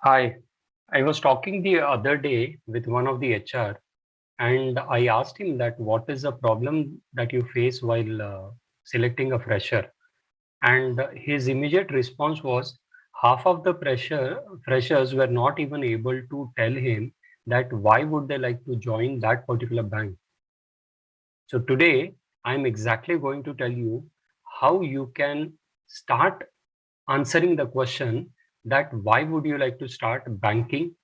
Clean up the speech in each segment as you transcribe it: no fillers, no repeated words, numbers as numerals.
Hi, I was talking the other day with one of the HR and I asked him that what is the problem that you face while selecting a fresher? And his immediate response was half of the freshers were not even able to tell him that why would they like to join that particular bank. So today I'm exactly going to tell you how you can start answering the question that why would you like to start banking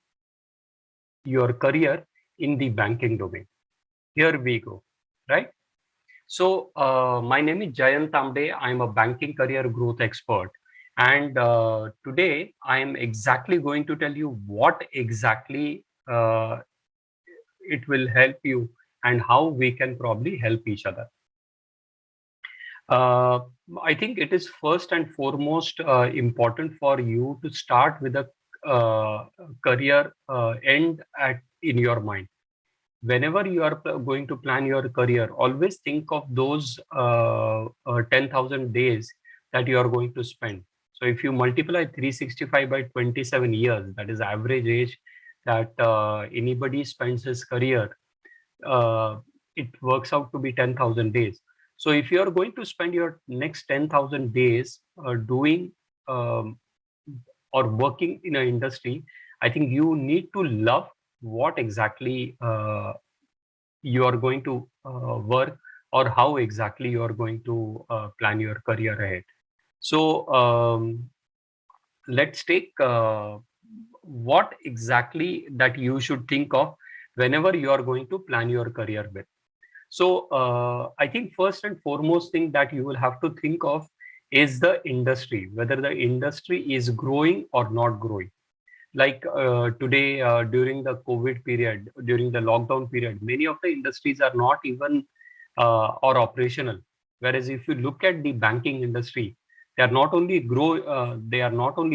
your career in the banking domain. Here we go, right? So, my name is Jayant Tamde. I'm a banking career growth expert. And today I am exactly going to tell you what exactly it will help you and how we can probably help each other. Uh, I think it is first and foremost important for you to start with a career end at in your mind. Whenever you are going to plan your career, always think of those 10,000 days that you are going to spend. So if you multiply 365 by 27 years, that is average age that anybody spends his career, uh, it works out to be 10,000 days. So if you are going to spend your next 10,000 days doing um, or working in an industry, I think you need to love what exactly you are going to work or how exactly you are going to plan your career ahead. So let's take what exactly that you should think of whenever you are going to plan your career with. So I think first and foremost thing that you will have to think of is the industry, whether the industry is growing or not growing. Like today during the COVID period, during the lockdown period, many of the industries are not even or operational. Whereas if you look at the banking industry, they are not only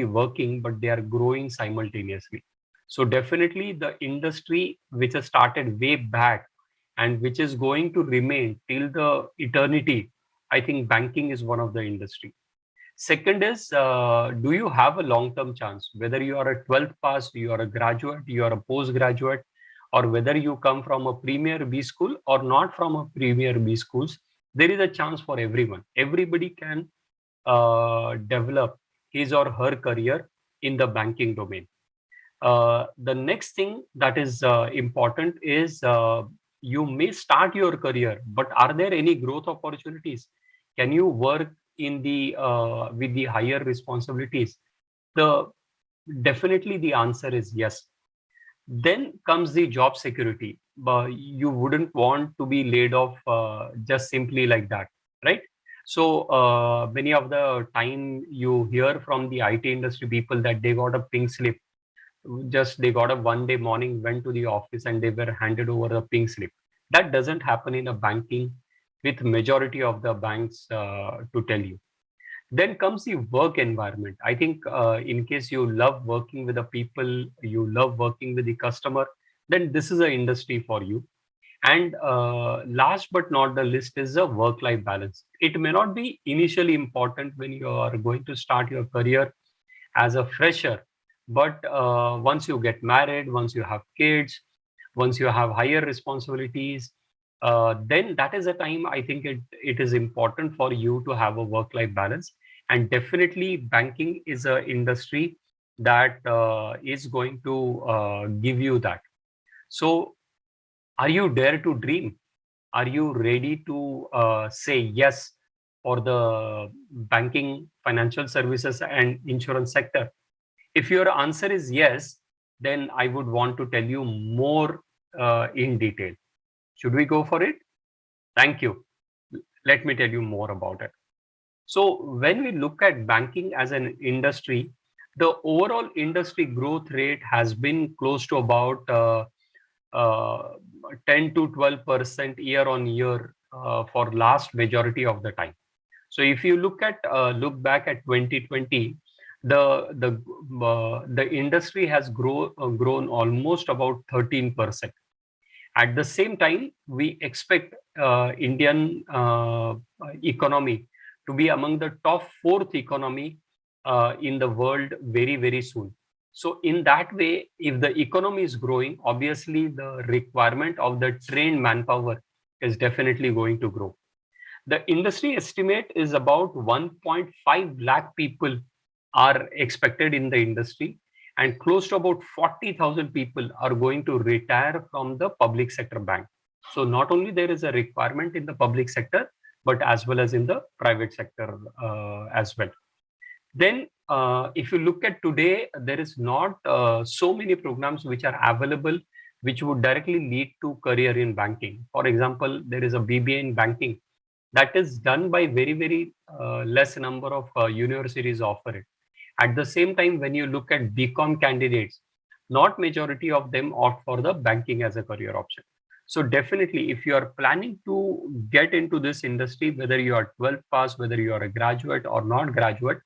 working, but they are growing simultaneously. So definitely the industry which has started way back and which is going to remain till the eternity, I think banking is one of the industry. Second is, do you have a long-term chance? Whether you are a 12th pass, you are a graduate, you are a postgraduate, or whether you come from a premier B school or not from a premier B schools, there is a chance for everyone. Everybody can develop his or her career in the banking domain. The next thing that is important is you may start your career, but are there any growth opportunities? Can you work in the with the higher responsibilities? The Definitely the answer is yes. Then comes the job security. But you wouldn't want to be laid off just simply like that, right? So many of the time you hear from the IT industry people that they got a pink slip, just they got up one day morning, went to the office and they were handed over a pink slip. That doesn't happen in a banking with majority of the banks, to tell you. Then comes the work environment. I think in case you love working with the people, you love working with the customer, then this is an industry for you. And last but not the least is the work life balance. It may not be initially important when you are going to start your career as a fresher. But once you get married, once you have kids, once you have higher responsibilities, then that is a time I think it is important for you to have a work-life balance. And definitely, banking is a industry that is going to give you that. So, are you dare to dream? Are you ready to say yes for the banking, financial services, and insurance sector? If your answer is yes, then I would want to tell you more in detail. Should we go for it? Thank you. Let me tell you more about it. So, when we look at banking as an industry, the overall industry growth rate has been close to about uh, 10 to 12% year on year for last majority of the time. So if you look back at 2020, the industry has grown almost about 13%. At the same time, we expect Indian economy to be among the top fourth economy in the world very, very soon. So in that way, if the economy is growing, obviously the requirement of the trained manpower is definitely going to grow. The industry estimate is about 1.5 lakh people are expected in the industry, and close to about 40,000 people are going to retire from the public sector bank. So not only there is a requirement in the public sector, but as well as in the private sector as well. Then, if you look at today, there is not so many programs which are available, which would directly lead to career in banking. For example, there is a BBA in banking that is done by very less number of universities offer it. At the same time, when you look at BCom candidates, not majority of them opt for the banking as a career option. So definitely, if you are planning to get into this industry, whether you are 12th pass, whether you are a graduate or not graduate,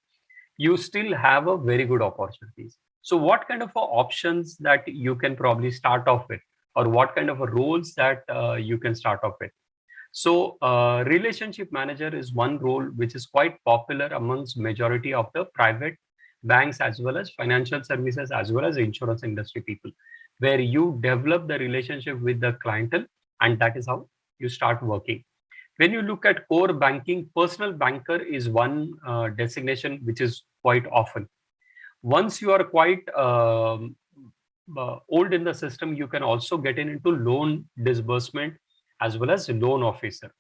you still have a very good opportunities. So what kind of options that you can probably start off with, or what kind of roles that you can start off with? So relationship manager is one role which is quite popular amongst majority of the private banks, as well as financial services, as well as insurance industry people, where you develop the relationship with the clientele, and that is how you start working. When you look at core banking, personal banker is one designation which is quite often. Once you are quite old in the system, you can also get into loan disbursement as well as loan officer.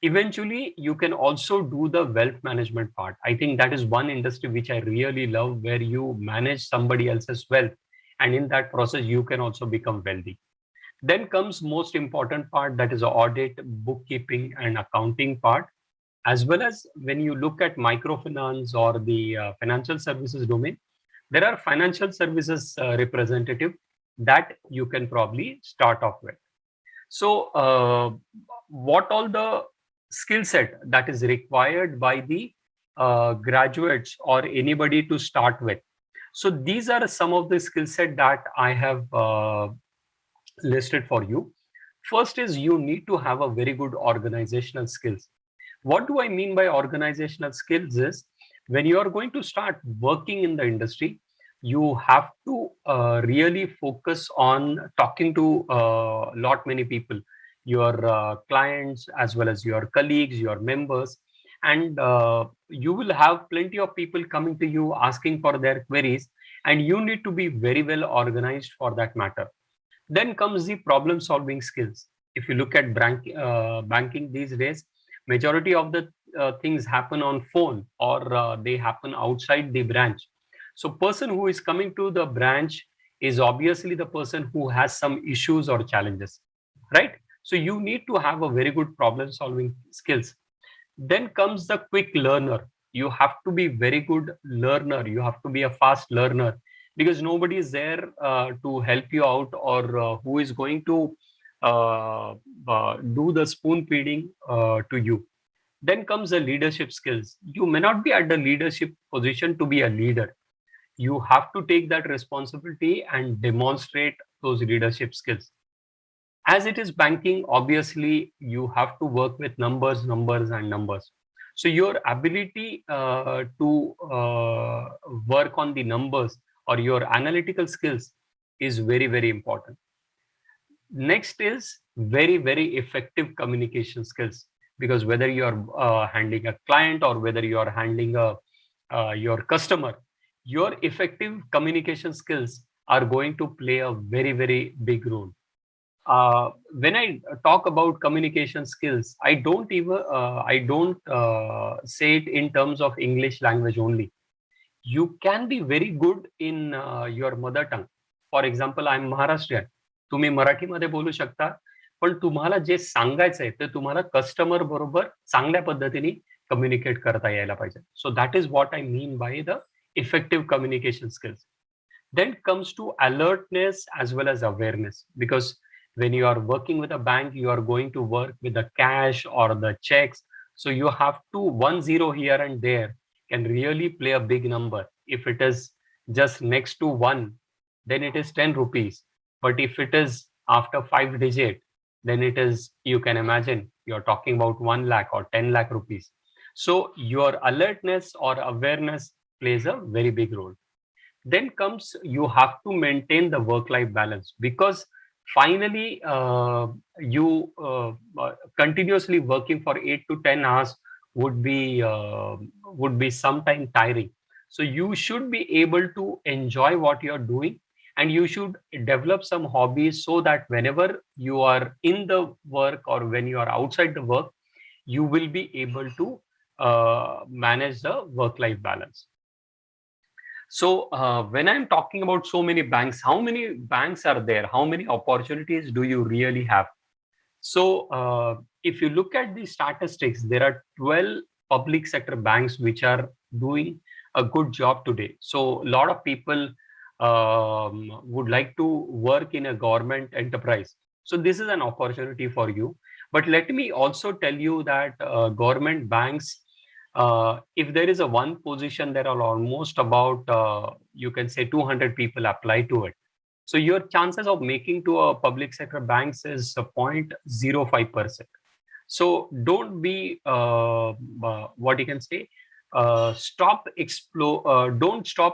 Eventually, you can also do the wealth management part. I think that is one industry which I really love, where you manage somebody else's wealth, and in that process, you can also become wealthy. Then comes most important part, that is audit, bookkeeping, and accounting part. As well as when you look at microfinance or the financial services domain, there are financial services representative that you can probably start off with. So, what all the skill set that is required by the graduates or anybody to start with? So, these are some of the skill set that I have listed for you. First is you need to have a very good organizational skills. What do I mean by organizational skills is, when you are going to start working in the industry, you have to really focus on talking to a lot many people, your clients as well as your colleagues, your members, and you will have plenty of people coming to you asking for their queries, and you need to be very well organized for that matter. Then comes the problem solving skills. If you look at banking these days, majority of the things happen on phone, or they happen outside the branch. So person who is coming to the branch is obviously the person who has some issues or challenges, right? So you need to have a very good problem solving skills. Then comes the quick learner. You have to be very good learner. You have to be a fast learner, because nobody is there to help you out, or who is going to do the spoon feeding to you. Then comes the leadership skills. You may not be at the leadership position to be a leader. You have to take that responsibility and demonstrate those leadership skills. As it is banking, obviously you have to work with numbers and numbers. So your ability to work on the numbers, or your analytical skills, is very important. Next is very effective communication skills, because whether you are handling a client, or whether you are handling a your customer, your effective communication skills are going to play a very big role. When I talk about communication skills, I don't say it in terms of English language only. You can be very good in your mother tongue. For example I am Maharashtrian. तुम्ही मराठीमध्ये बोलू शकता, पण तुम्हाला जे सांगायचंय ते तुम्हाला customer बरोबर चांगल्या पद्धतीने कम्युनिकेट करता यायला पाहिजे. So that is what I mean by the effective communication skills. Then comes to alertness as well as awareness, because when you are working with a bank, you are going to work with the cash or the checks. So you have to, 1 0 here and there can really play a big number. If it is just next to one, then it is 10 rupees. But if it is after 5 digit, then it is, you can imagine, you're talking about 1 lakh or 10 lakh rupees. So your alertness or awareness plays a very big role. Then comes, you have to maintain the work life balance, because finally you continuously working for 8 to 10 hours would be sometime tiring. So you should be able to enjoy what you're doing, and you should develop some hobbies, so that whenever you are in the work or when you are outside the work, you will be able to manage the work life balance. So when I'm talking about so many banks, how many banks are there? How many opportunities do you really have? So if you look at the statistics, there are 12 public sector banks which are doing a good job today. So a lot of people would like to work in a government enterprise. So this is an opportunity for you. But let me also tell you that government banks, if there is a one position, there are almost about, you can say 200 people apply to it. So your chances of making to a public sector banks is 0.05%. So don't be, what you can say, don't stop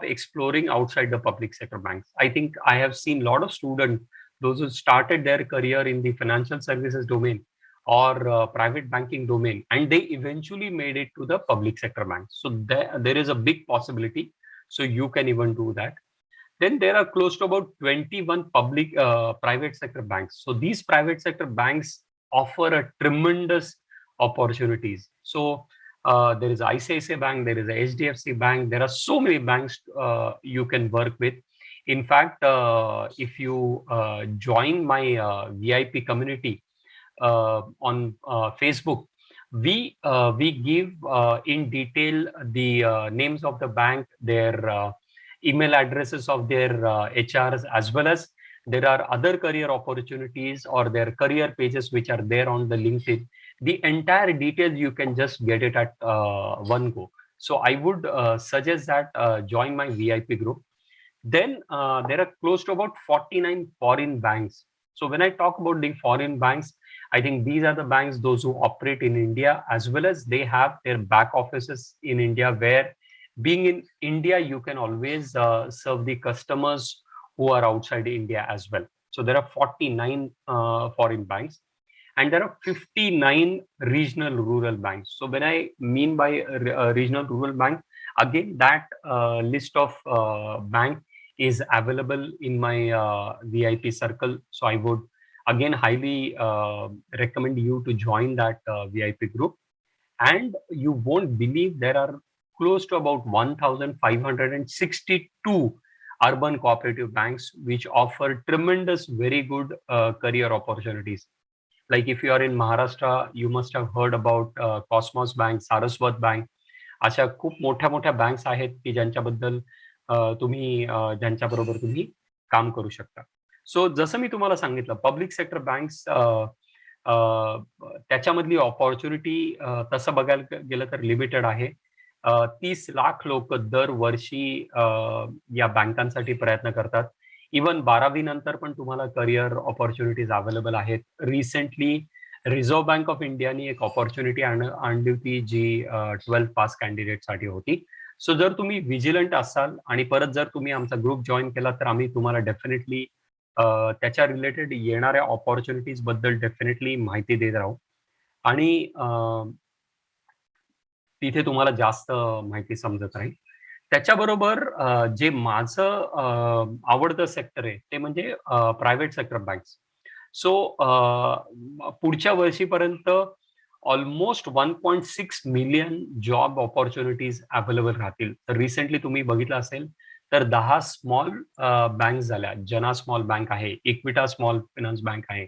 exploring outside the public sector banks. I think I have seen a lot of students, those who started their career in the financial services domain or private banking domain, and they eventually made it to the public sector banks. So there is a big possibility. So you can even do that. Then there are close to about 21 public private sector banks. So these private sector banks offer a tremendous opportunities. So there is ICICI Bank, there is a HDFC Bank. There are so many banks you can work with. In fact, if you join my VIP community on Facebook, we give in detail the names of the bank, their email addresses of their HRs, as well as there are other career opportunities or their career pages which are there on the LinkedIn. The entire details you can just get it at one go. So I would suggest that join my VIP group. Then there are close to about 49 foreign banks. So when I talk about the foreign banks, I think these are the banks, those who operate in India, as well as they have their back offices in India, where being in India, you can always serve the customers who are outside India as well. So there are 49 foreign banks, and there are 59 regional rural banks. So when I mean by regional rural bank, again, that list of bank is available in my VIP circle. So I would again highly recommend you to join that VIP group. And you won't believe, there are close to about 1562 urban cooperative banks which offer tremendous, very good career opportunities. Like if you are in Maharashtra, you must have heard about Cosmos Bank, Saraswat Bank. अशा खूप मोठ्या मोठ्या banks आहेत की ज्यांच्याबद्दल तुम्ही ज्यांच्याबरोबर तुम्ही काम करू शकता. सो जसं मी तुम्हाला सांगितलं, पब्लिक सेक्टर बँक्स त्याच्यामधली अपॉर्च्युनिटी तसं बघायला गेलं तर लिमिटेड आहे. 30 लाख लोक दरवर्षी या बँकांसाठी प्रयत्न करतात. इवन 12वी नंतर पण तुम्हाला करिअर अपॉर्च्युनिटीज अवेलेबल आहेत. रिसेंटली रिझर्व्ह बँक ऑफ इंडियानी एक अपॉर्च्युनिटी आणली होती, जी 12th पास कॅन्डिडेटसाठी होती. सो जर तुम्ही विजिलंट असाल आणि परत जर तुम्ही आमचा ग्रुप जॉईन केला, तर आम्ही तुम्हाला डेफिनेटली त्याच्या रिलेटेड येणाऱ्या अपॉर्च्युनिटीज बद्दल डेफिनेटली माहिती देत राहू. आणि तिथे तुम्हाला जास्त माहिती समजत राहील. त्याच्याबरोबर जे माझं आवडतं सेक्टर आहे ते म्हणजे प्रायव्हेट सेक्टर बँक्स. सो पुढच्या वर्षीपर्यंत almost 1.6 million job opportunities available राहतील. तर रिसेंटली तुम्ही बघितलं असेल तर 10 स्मॉल बँक झाल्या. जना स्मॉल बँक आहे, इक्विटा स्मॉल फायनान्स बँक आहे,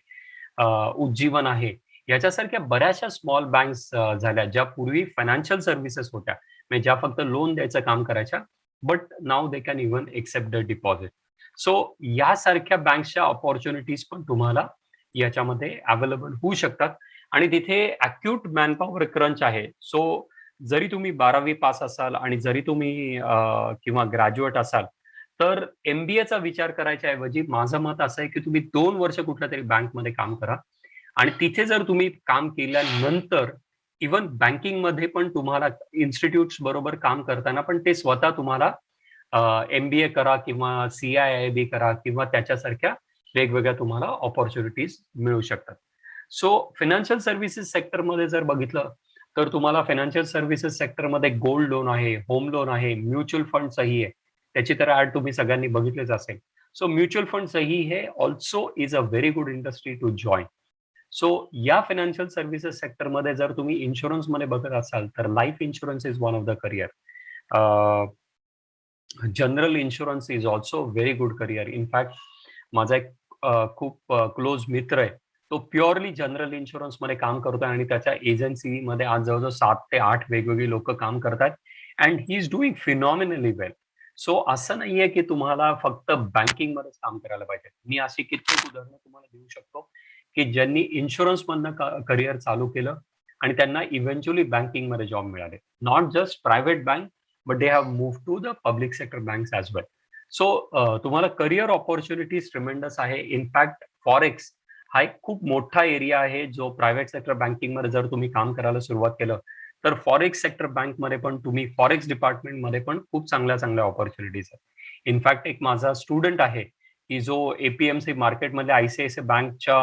उज्जीवन आहे. याच्यासारख्या बऱ्याचशा स्मॉल बँक्स झाल्या, ज्या पूर्वी फायनान्शियल सर्व्हिसेस होत्या, म्हणजे ज्या फक्त लोन द्यायचं काम करायच्या, but now they can even accept the deposit. So यासारख्या बँक्सच्या अपॉर्च्युनिटीज पण तुम्हाला याच्यामध्ये अवेलेबल होऊ शकतात. आणि तिथे अक्यूट मॅनपॉवर क्रंच आहे. सो जरी तुम्ही 12वी पास असाल आणि जरी तुम्ही किंवा ग्रॅज्युएट असाल, तर MBA विचार करायच्या ऐवजी माझं मत असं आहे की तुम्ही 2 वर्ष कुठल्या तरी बँकमध्ये काम करा. आणि तिथे जर तुम्ही काम केल्यानंतर इव्हन बँकिंगमध्ये पण तुम्हाला इन्स्टिट्यूट्स बरोबर काम करताना पण ते स्वतः तुम्हाला MBA करा किंवा CIIB करा किंवा त्याच्यासारख्या वेगवेगळ्या तुम्हाला ऑपॉर्च्युनिटीज मिळू शकतात. सो फायनान्शियल सर्व्हिसेस सेक्टरमध्ये जर बघितलं तर तुम्हाला फायनान्शियल सर्व्हिसेस सेक्टरमध्ये गोल्ड लोन आहे, होम लोन आहे, म्युच्युअल फंडचंही आहे. त्याची तर ऍड तुम्ही सगळ्यांनी बघितलेच असेल. सो म्युच्युअल फंडचंही हे also is a very good industry to join. So या फायनान्शियल सर्व्हिसेस सेक्टरमध्ये जर तुम्ही इन्शुरन्समध्ये बघत असाल तर life insurance is one of the career. General insurance is also very good career. In fact माझा एक खूप क्लोज मित्र आहे. तो प्युअरली जनरल इन्शुरन्स मध्ये काम करतोय आणि त्याच्या एजन्सीमध्ये आज जवळजवळ 7 ते 8 वेगवेगळी लोक काम करतात and he is doing phenomenally well. So असं नाहीये की तुम्हाला फक्त बँकिंग मध्येच काम करायला पाहिजे. मी अशी कित्येक उदाहरणं तुम्हाला देऊ शकतो की ज्यांनी इन्शुरन्स मधनं करिअर चालू केलं आणि त्यांना इव्हेंच्युअली बँकिंग मध्ये जॉब मिळाले. Not just private bank but they have move to the public sector banks as well. So तुम्हाला करिअर ऑपॉर्च्युनिटीज ट्रिमेंडस आहे. इनफॅक्ट फॉरेक्स हा एक खूप मोठा एरिया आहे जो प्रायव्हेट सेक्टर बँकिंगमध्ये जर तुम्ही काम करायला सुरुवात केलं तर फॉरेक्स सेक्टर बँकमध्ये पण तुम्ही फॉरेक्स डिपार्टमेंटमध्ये पण खूप चांगल्या चांगल्या ऑपॉर्च्युनिटीज आहेत. इनफॅक्ट एक माझा स्टुडंट आहे की जो एपीएमसी मार्केटमध्ये आयसीआयसीआय बँकच्या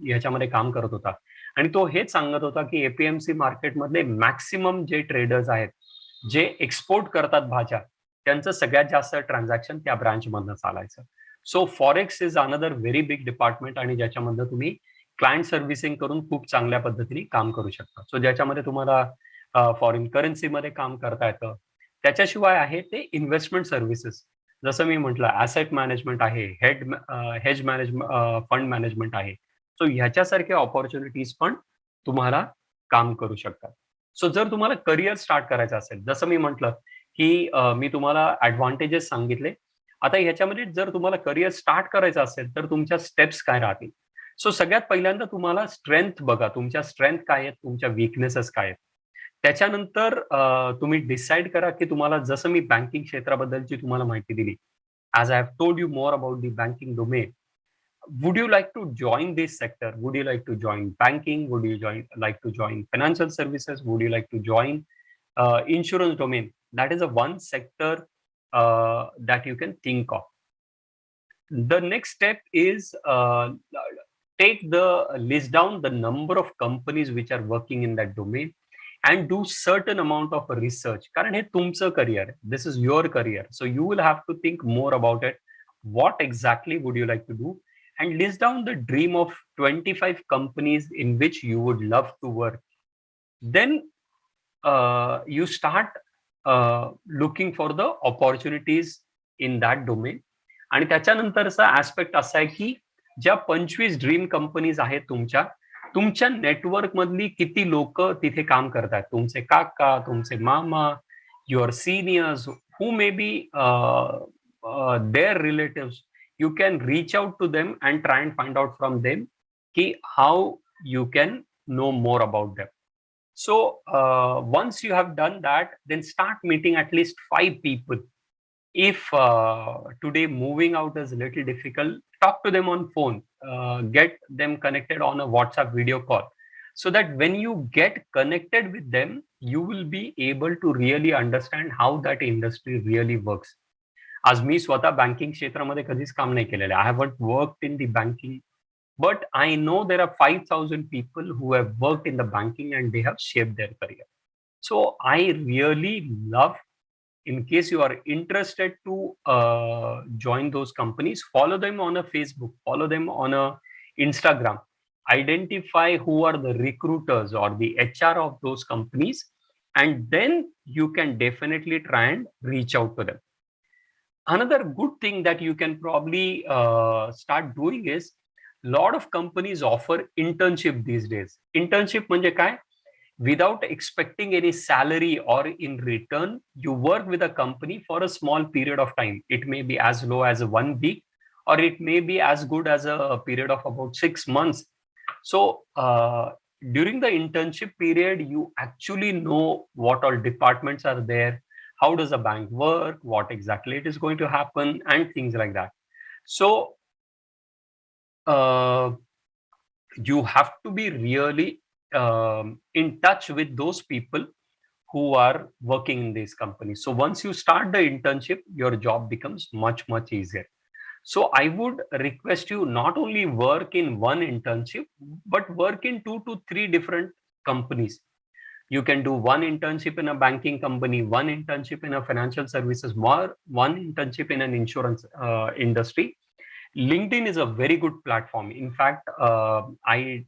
ह्याच्यामध्ये काम करत होता आणि तो हेच सांगत होता की एपीएमसी मार्केटमधले मॅक्सिमम जे ट्रेडर्स आहेत जे एक्सपोर्ट करतात भाज्या त्यांचं सगळ्यात जास्त ट्रान्झॅक्शन त्या ब्रांचमधनं चालायचं. So forex is another very big department आणि ज्याच्यामध्ये तुम्ही क्लायंट सर्व्हिसिंग करून खूप चांगल्या पद्धतीने काम करू शकता. सो ज्याच्यामध्ये तुम्हाला फॉरेन करन्सीमध्ये काम करता येतं. त्याच्याशिवाय आहे ते इन्व्हेस्टमेंट सर्व्हिसेस. जसं मी म्हटलं ऍसेट मॅनेजमेंट आहे, हेज मॅनेजमेंट, फंड मॅनेजमेंट आहे. सो ह्याच्यासारख्या ऑपॉर्च्युनिटीज पण तुम्हाला काम करू शकतात. सो जर तुम्हाला करिअर स्टार्ट करायचं असेल, जसं मी म्हटलं, की मी तुम्हाला ॲडव्हांटेजेस सांगितले. आता ह्याच्यामध्ये जर तुम्हाला करिअर स्टार्ट करायचं असेल, तर तुमच्या स्टेप्स काय राहतील? सो सगळ्यात पहिल्यांदा तुम्हाला स्ट्रेंथ बघा. तुमच्या स्ट्रेंथ काय आहेत? तुमच्या वीकनेसेस काय आहेत? त्याच्यानंतर तुम्ही डिसाईड करा, की तुम्हाला जसं मी बँकिंग क्षेत्राबद्दलची तुम्हाला माहिती दिली. As I have told you more about the banking domain. Would you like to join this sector? Would you like to join banking? Would you like to join financial services? Would you like to join insurance domain? That is a one sector that you can think of. The next step is take the list down the number of companies which are working in that domain and do certain amount of research. कारण हे तुमचं career आहे. This is your career. So you will have to think more about it. What exactly would you like to do? And list down the dream of 25 companies in which you would love to work. Then you start looking for the opportunities in that domain. आणि त्याच्यानंतरचा aspect असा आहे की ज्या 25 dream companies आहेत तुमच्या network मधली किती लोक तिथे काम करतात, तुमचे काका, तुमचे मामा, your seniors, who may be their relatives. You can reach out to them and try and find out from them की how you can know more about them. So once you have done that, then start meeting at least 5 people. If today moving out is a little difficult, talk to them on phone, get them connected on a WhatsApp video call, so that when you get connected with them, you will be able to really understand how that industry really works. आज मी स्वतः banking क्षेत्रामध्ये कधीच काम नाही केलेलं. I haven't worked in the banking, but I know there are 5,000 people who have worked in the banking and they have shaped their career. So I really love, in case you are interested to join those companies, follow them on a Facebook, follow them on a Instagram, identify who are the recruiters or the HR of those companies, and then you can definitely try and reach out to them. Another good thing that you can probably start doing is lot of companies offer internship these days. Internship म्हणजे काय? Without expecting any salary or in return, you work with a company for a small period of time. It may be as low as 1 week, or it may be as good as a period of about 6 months. So during the internship period, you actually know what all departments are there, how does a bank work, what exactly it is going to happen, and things like that. So you have to be really in touch with those people who are working in these companies. So once you start the internship, your job becomes much, much easier. So I would request you not only work in one internship, but work in 2 to 3 different companies. You can do one internship in a banking company, one internship in a financial services, more one internship in an insurance industry. LinkedIn is a very good platform. In fact, I'm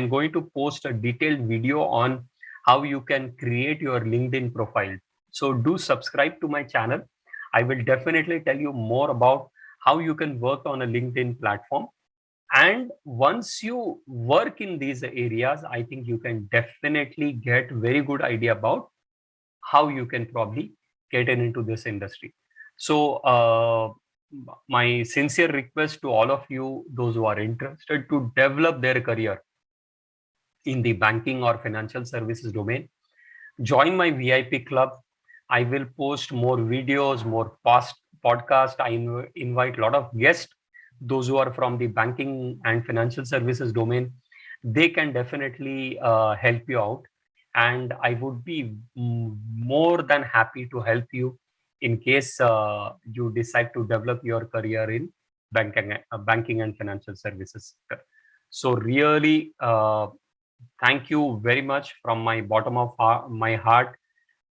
going to post a detailed video on how you can create your LinkedIn profile. So do subscribe to my channel. I will definitely tell you more about how you can work on a LinkedIn platform. And once you work in these areas, I think you can definitely get very good idea about how you can probably get into this industry. So my sincere request to all of you, those who are interested to develop their career in the banking or financial services domain, join my VIP club. I will post more videos, more past podcast. I invite a lot of guests, those who are from the banking and financial services domain. They can definitely help you out. And I would be more than happy to help you in case you decide to develop your career in banking and financial services sector. So really, thank you very much from my bottom of my heart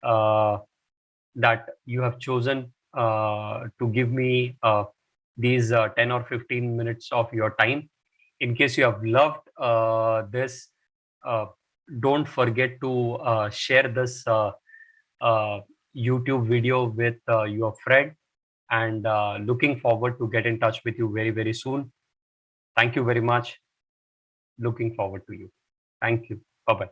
uh, that you have chosen to give me these 10 or 15 minutes of your time. In case you have loved this, uh, don't forget to share this uh, YouTube video with your friend, and looking forward to get in touch with you very, very soon. Thank you very much. Looking forward to you. Thank you. Bye bye.